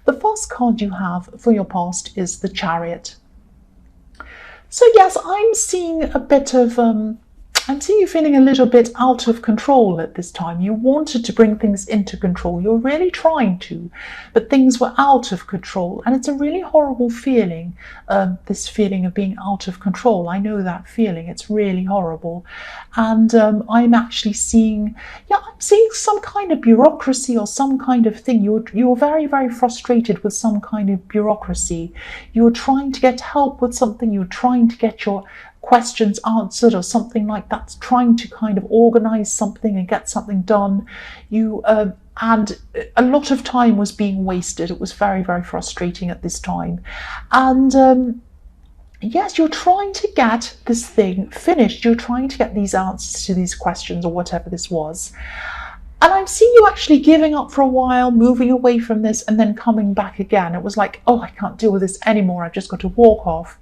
The first card you have for your past is the Chariot. So yes, I'm seeing a bit of I'm seeing you feeling a little bit out of control at this time. You wanted to bring things into control. You're really trying to, but things were out of control. And it's a really horrible feeling, this feeling of being out of control. I know that feeling. It's really horrible. And I'm actually seeing, I'm seeing some kind of bureaucracy or some kind of thing. You're very, very frustrated with some kind of bureaucracy. You're trying to get help with something. You're trying to get your questions answered or something like that, trying to kind of organize something and get something done. And a lot of time was being wasted. It was very, very frustrating at this time. And yes, you're trying to get this thing finished. You're trying to get these answers to these questions or whatever this was. And I'm seeing you actually giving up for a while, moving away from this and then coming back again. It was like, oh, I can't deal with this anymore. I've just got to walk off.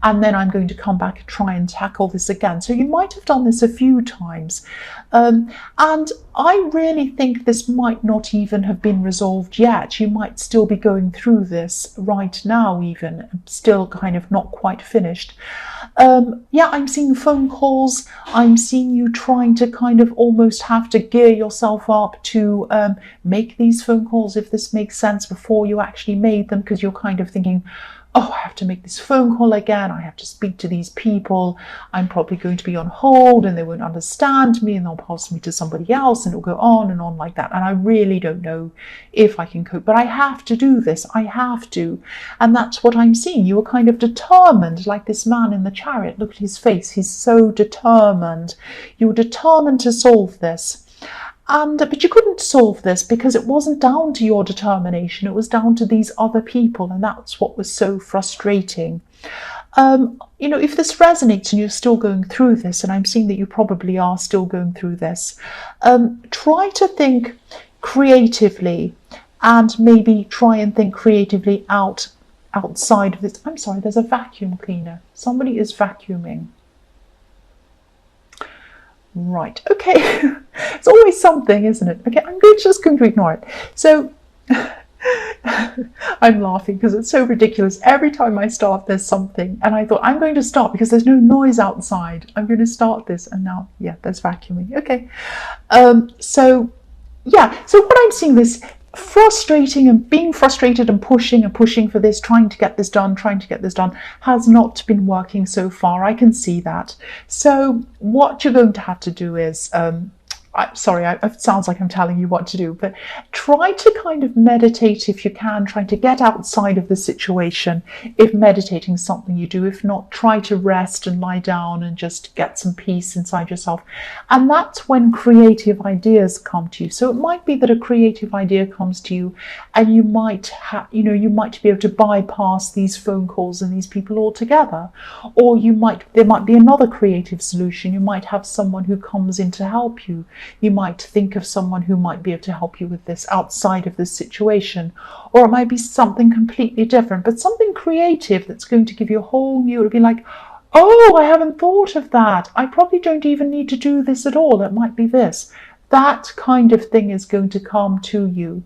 And then I'm going to come back and try and tackle this again. So you might have done this a few times. And I really think this might not even have been resolved yet. You might still be going through this right now, even still kind of not quite finished. I'm seeing phone calls. I'm seeing you trying to kind of almost have to gear yourself up to make these phone calls, if this makes sense, before you actually made them, because you're kind of thinking, oh, I have to make this phone call again. I have to speak to these people. I'm probably going to be on hold and they won't understand me and they'll pass me to somebody else and it'll go on and on like that. And I really don't know if I can cope, but I have to do this. I have to. And that's what I'm seeing. You were kind of determined, like this man in the Chariot. Look at his face. He's so determined. You were determined to solve this. But you couldn't solve this because it wasn't down to your determination. It was down to these other people, and that's what was so frustrating. If this resonates and you're still going through this, and I'm seeing that you probably are still going through this, try to think creatively and maybe try and think creatively outside of this. I'm sorry, there's a vacuum cleaner. Somebody is vacuuming. Right, okay. It's always something, isn't it? Okay, I'm just going to ignore it. So I'm laughing because it's so ridiculous. Every time I start, there's something. And I thought, I'm going to start because there's no noise outside. I'm going to start this. And now, there's vacuuming. Okay. So what I'm seeing this frustrating and being frustrated and pushing for this, trying to get this done, has not been working so far. I can see that. So what you're going to have to do is, it sounds like I'm telling you what to do, but try to kind of meditate if you can, try to get outside of the situation. If meditating is something you do, if not, try to rest and lie down and just get some peace inside yourself. And that's when creative ideas come to you. So it might be that a creative idea comes to you and you might be able to bypass these phone calls and these people altogether. Or there might be another creative solution. You might have someone who comes in to help you. You might think of someone who might be able to help you with this outside of this situation, or it might be something completely different, but something creative that's going to give you a whole new, it'll be like, oh, I haven't thought of that. I probably don't even need to do this at all. It might be this. That kind of thing is going to come to you.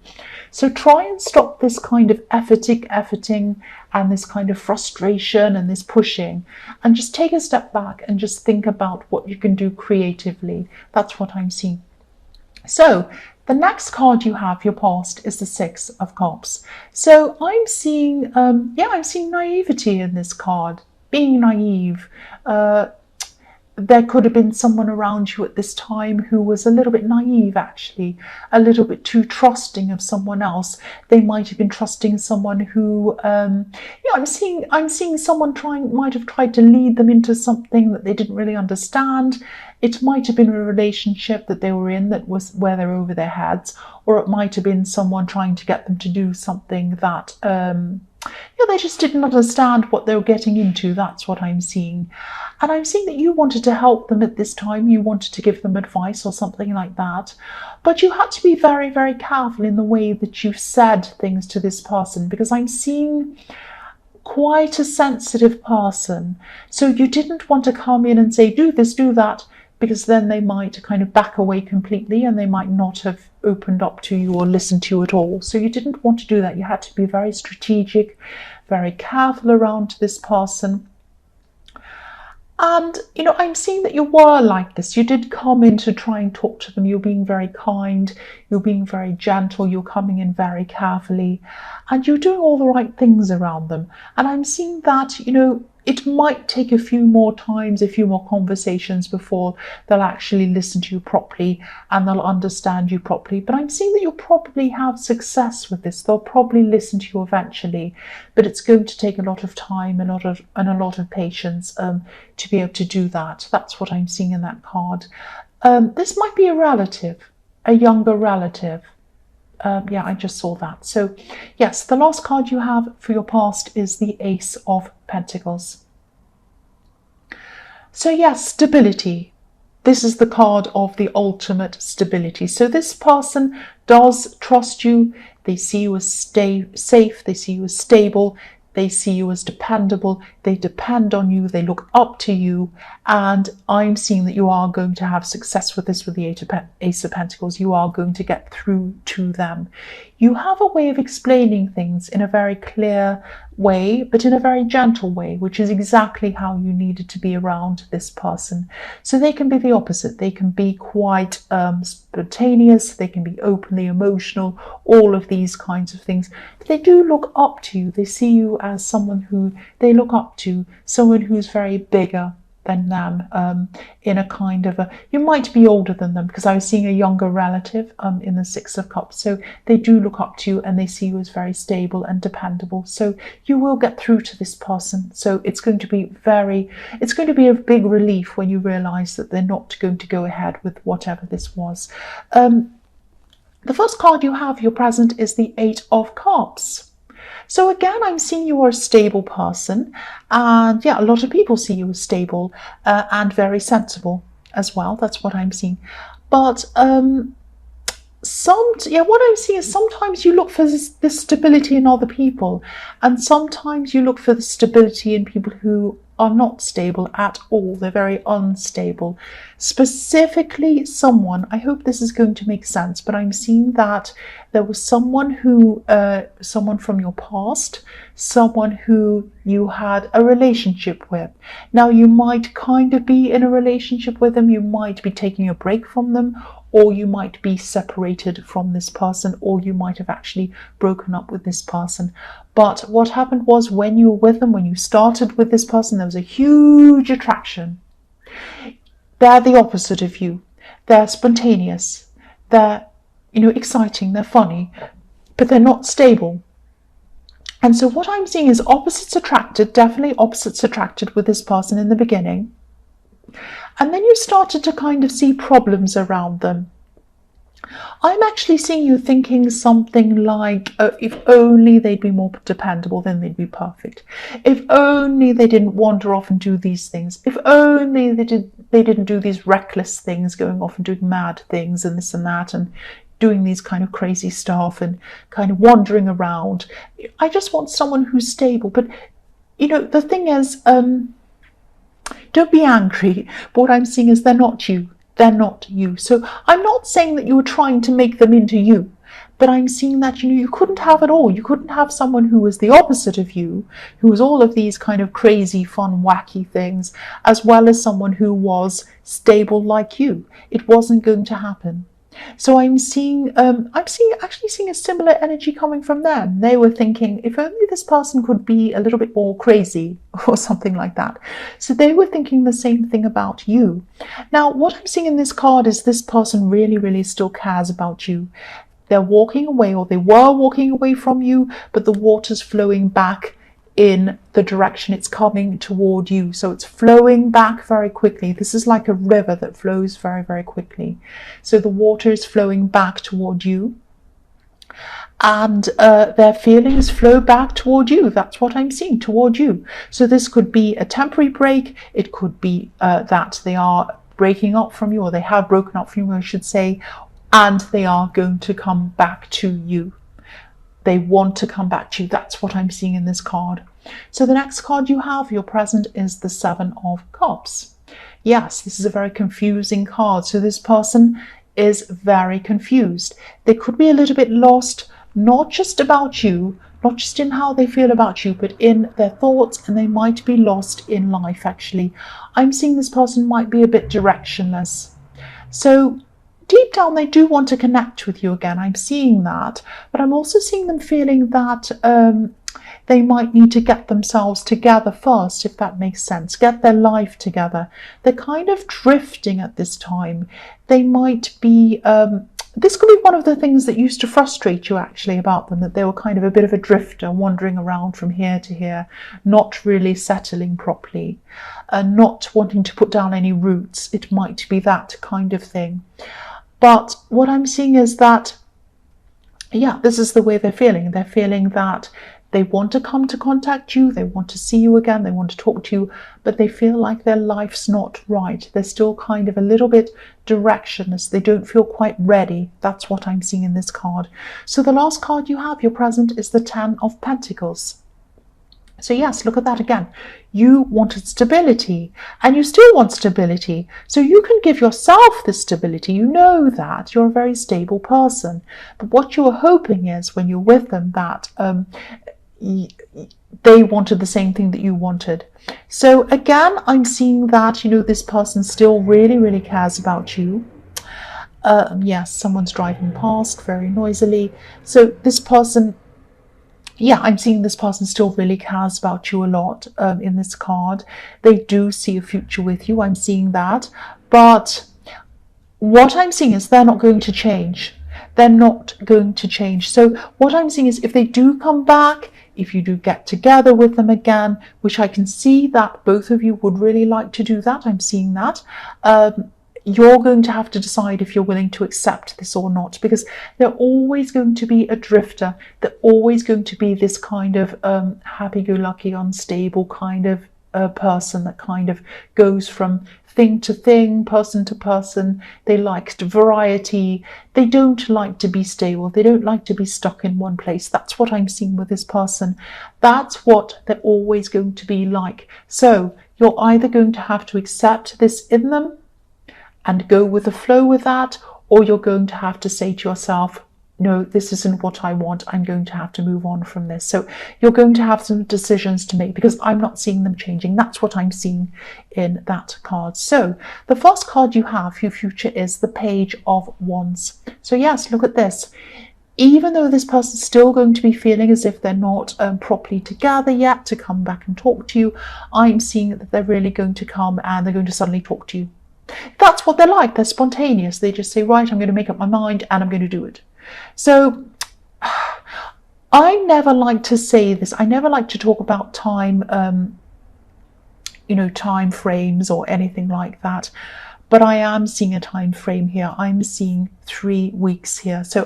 So try and stop this kind of efforting and this kind of frustration and this pushing, and just take a step back and just think about what you can do creatively. That's what I'm seeing. So the next card you have, your past, is the Six of Cups. So I'm seeing, I'm seeing naivety in this card, being naive. There could have been someone around you at this time who was a little bit naive, actually, a little bit too trusting of someone else. They might have been trusting someone who, I'm seeing someone might have tried to lead them into something that they didn't really understand. It might have been a relationship that they were in that was where they're over their heads, or it might have been someone trying to get them to do something that, they just didn't understand what they were getting into. That's what I'm seeing. And I'm seeing that you wanted to help them at this time. You wanted to give them advice or something like that. But you had to be very, very careful in the way that you said things to this person, because I'm seeing quite a sensitive person. So you didn't want to come in and say, do this, do that. because then they might kind of back away completely and they might not have opened up to you or listened to you at all. So you didn't want to do that. You had to be very strategic, very careful around this person. And, you know, I'm seeing that you were like this. You did come in to try and talk to them. You're being very kind. You're being very gentle. You're coming in very carefully. And you're doing all the right things around them. And I'm seeing that, you know, it might take a few more times, a few more conversations before they'll actually listen to you properly and they'll understand you properly. But I'm seeing that you'll probably have success with this. They'll probably listen to you eventually, but it's going to take a lot of time and a lot of patience to be able to do that. That's what I'm seeing in that card. This might be a relative, a younger relative. Yeah, I just saw that. So yes, the last card you have for your past is the Ace of Pentacles. So yes, stability. This is the card of the ultimate stability. So this person does trust you. They see you as safe. They see you as stable. They see you as dependable. They depend on you. They look up to you. And I'm seeing that you are going to have success with this, with the Ace of Pentacles. You are going to get through to them. You have a way of explaining things in a very clear way, but in a very gentle way, which is exactly how you needed to be around this person. So they can be the opposite. They can be quite spontaneous. They can be openly emotional, all of these kinds of things. But they do look up to you. They see you as someone who they look up to, someone who's very bigger than them, in a kind of a, you might be older than them, because I was seeing a younger relative in the Six of Cups. So they do look up to you and they see you as very stable and dependable. So you will get through to this person. So it's going to be a big relief when you realize that they're not going to go ahead with whatever this was. The first card you have, your present, is the Eight of Cups. So again, I'm seeing you are a stable person, and yeah, a lot of people see you as stable and very sensible as well. That's what I'm seeing. But what I'm seeing is sometimes you look for this stability in other people, and sometimes you look for the stability in people who are not stable at all. They're very unstable. Specifically someone, I hope this is going to make sense, but I'm seeing that there was someone from your past, someone who you had a relationship with. Now you might kind of be in a relationship with them, you might be taking a break from them, or you might be separated from this person, or you might have actually broken up with this person. But what happened was, when you were with them, when you started with this person, there was a huge attraction. They're the opposite of you. They're spontaneous. They're, exciting. They're funny, but they're not stable. And so what I'm seeing is opposites attracted, definitely opposites attracted with this person in the beginning. And then you started to kind of see problems around them. I'm actually seeing you thinking something like, if only they'd be more dependable, then they'd be perfect. If only they didn't wander off and do these things. If only they didn't do these reckless things, going off and doing mad things and this and that, and doing these kind of crazy stuff and kind of wandering around. I just want someone who's stable. But, the thing is, don't be angry. But what I'm seeing is they're not you. They're not you. So I'm not saying that you were trying to make them into you, but I'm seeing that, you couldn't have it all. You couldn't have someone who was the opposite of you, who was all of these kind of crazy, fun, wacky things, as well as someone who was stable like you. It wasn't going to happen. So I'm actually seeing a similar energy coming from them. They were thinking, if only this person could be a little bit more crazy or something like that. So they were thinking the same thing about you. Now, what I'm seeing in this card is this person really, really still cares about you. They're walking away, or they were walking away from you, but the water's flowing back in the direction it's coming toward you. So it's flowing back very quickly. This is like a river that flows very, very quickly. So the water is flowing back toward you, and their feelings flow back toward you. That's what I'm seeing, toward you. So this could be a temporary break. It could be that they are breaking up from you, or they have broken up from you, I should say, and they are going to come back to you. They want to come back to you. That's what I'm seeing in this card. So the next card you have, your present, is the Seven of Cups. Yes, this is a very confusing card. So this person is very confused. They could be a little bit lost, not just about you, not just in how they feel about you, but in their thoughts, and they might be lost in life, actually. I'm seeing this person might be a bit directionless. So deep down, they do want to connect with you again. I'm seeing that, but I'm also seeing them feeling that they might need to get themselves together first, if that makes sense, get their life together. They're kind of drifting at this time. They might be, this could be one of the things that used to frustrate you actually about them, that they were kind of a bit of a drifter, wandering around from here to here, not really settling properly, not wanting to put down any roots. It might be that kind of thing. But what I'm seeing is that, yeah, this is the way they're feeling. They're feeling that they want to come to contact you, they want to see you again, they want to talk to you, but they feel like their life's not right. They're still kind of a little bit directionless. They don't feel quite ready. That's what I'm seeing in this card. So the last card you have, your present, is the Ten of Pentacles. So yes, look at that again. You wanted stability, and you still want stability. So you can give yourself this stability. You know that you're a very stable person. But what you're hoping is, when you're with them, that they wanted the same thing that you wanted. So again, I'm seeing that, you know, this person still really, really cares about you. Yes, someone's driving past very noisily. So this person, yeah, I'm seeing this person still really cares about you a lot in this card. They do see a future with you. I'm seeing that. But what I'm seeing is they're not going to change. They're not going to change. So what I'm seeing is, if they do come back, if you do get together with them again, which I can see that both of you would really like to do that, I'm seeing that, you're going to have to decide if you're willing to accept this or not, because they're always going to be a drifter. They're always going to be this kind of happy-go-lucky, unstable kind of person that kind of goes from thing to thing, person to person. They like variety. They don't like to be stable. They don't like to be stuck in one place. That's what I'm seeing with this person. That's what they're always going to be like. So you're either going to have to accept this in them and go with the flow with that, or you're going to have to say to yourself, no, this isn't what I want. I'm going to have to move on from this. So you're going to have some decisions to make, because I'm not seeing them changing. That's what I'm seeing in that card. So the first card you have, your future, is the Page of Wands. So yes, look at this. Even though this person's still going to be feeling as if they're not properly together yet to come back and talk to you, I'm seeing that they're really going to come and they're going to suddenly talk to you. That's what they're like. They're spontaneous. They just say, right, I'm going to make up my mind and I'm going to do it. So I never like to say this. I never like to talk about time, time frames or anything like that. But I am seeing a time frame here. I'm seeing 3 weeks here. So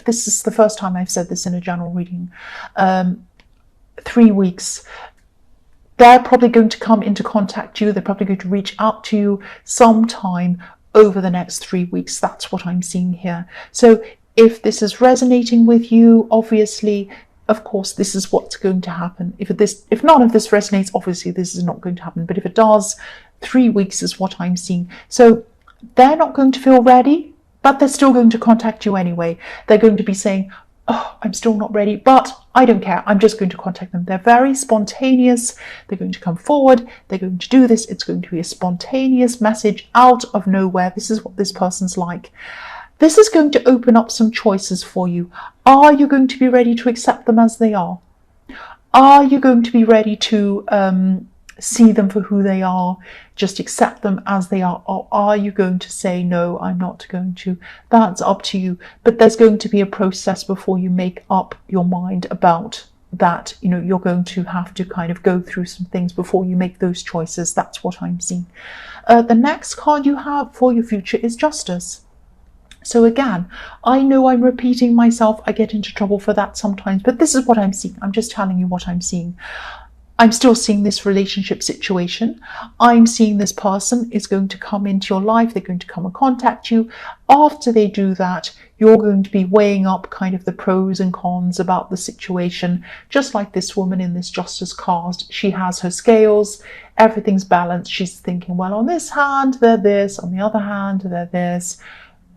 this is the first time I've said this in a general reading. 3 weeks. They're probably going to come into contact you. They're probably going to reach out to you sometime over the next 3 weeks. That's what I'm seeing here. So if this is resonating with you, obviously, of course, this is what's going to happen. If none of this resonates, obviously this is not going to happen. But if it does, 3 weeks is what I'm seeing. So they're not going to feel ready, but they're still going to contact you anyway. They're going to be saying, oh, I'm still not ready, but I don't care. I'm just going to contact them. They're very spontaneous. They're going to come forward. They're going to do this. It's going to be a spontaneous message out of nowhere. This is what this person's like. This is going to open up some choices for you. Are you going to be ready to accept them as they are? Are you going to be ready to see them for who they are, just accept them as they are? Or are you going to say, no, I'm not going to? That's up to you. But there's going to be a process before you make up your mind about that. You're going to have to kind of go through some things before you make those choices. That's what I'm seeing. The next card you have for your future is Justice. So again, I know I'm repeating myself. I get into trouble for that sometimes, but this is what I'm seeing. I'm just telling you what I'm seeing. I'm still seeing this relationship situation. I'm seeing this person is going to come into your life. They're going to come and contact you. After they do that, you're going to be weighing up kind of the pros and cons about the situation. Just like this woman in this Justice card, she has her scales. Everything's balanced. She's thinking, well, on this hand, they're this. On the other hand, they're this.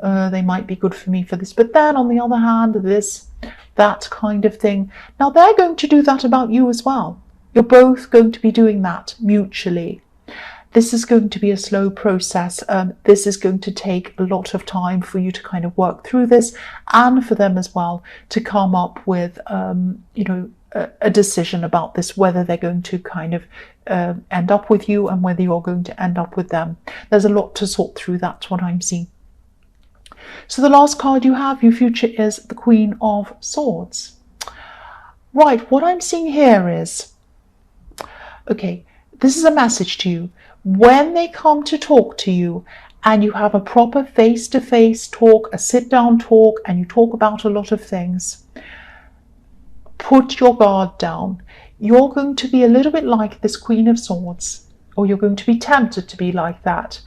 They might be good for me for this. But then on the other hand, this, that kind of thing. Now, they're going to do that about you as well. You're both going to be doing that mutually. This is going to be a slow process. This is going to take a lot of time for you to kind of work through this, and for them as well to come up with, a decision about this, whether they're going to kind of end up with you and whether you're going to end up with them. There's a lot to sort through. That's what I'm seeing. So the last card you have, your future, is the Queen of Swords. Right, what I'm seeing here is, okay, this is a message to you. When they come to talk to you and you have a proper face-to-face talk, a sit-down talk, and you talk about a lot of things, put your guard down. You're going to be a little bit like this Queen of Swords, or you're going to be tempted to be like that.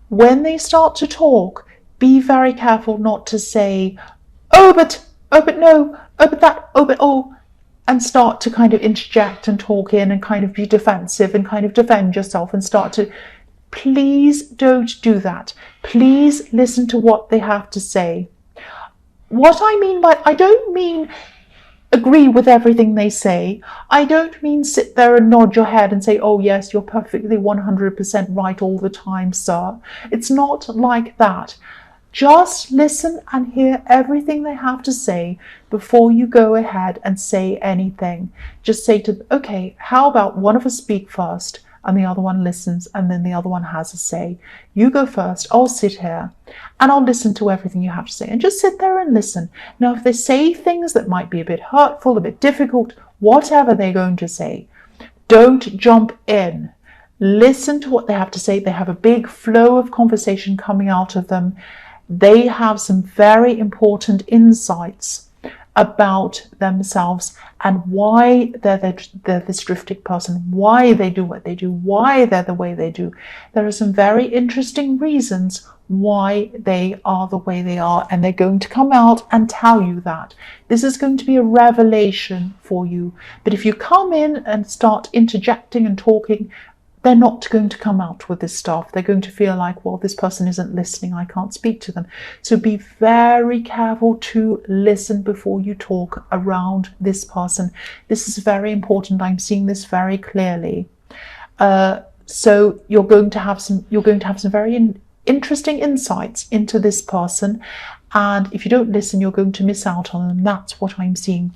When they start to talk, be very careful not to say, oh, but no, oh, but that, oh, but oh, and start to kind of interject and talk in and kind of be defensive and kind of defend yourself and start to, please don't do that. Please listen to what they have to say. What I mean by, I don't mean agree with everything they say. I don't mean sit there and nod your head and say, oh yes, you're perfectly 100% right all the time, sir. It's not like that. Just listen and hear everything they have to say before you go ahead and say anything. Just say to them, okay, how about one of us speak first and the other one listens and then the other one has a say. You go first, I'll sit here and I'll listen to everything you have to say, and just sit there and listen. Now, if they say things that might be a bit hurtful, a bit difficult, whatever they're going to say, don't jump in. Listen to what they have to say. They have a big flow of conversation coming out of them. They have some very important insights about themselves and why they're this drifting person, why they do what they do, why they're the way they do. There are some very interesting reasons why they are the way they are, and they're going to come out and tell you that. This is going to be a revelation for you. But if you come in and start interjecting and talking, they're not going to come out with this stuff. They're going to feel like, well, this person isn't listening, I can't speak to them. So be very careful to listen before you talk around this person. This is very important. I'm seeing this very clearly. So you're going to have some very interesting insights into this person. And if you don't listen, you're going to miss out on them. That's what I'm seeing.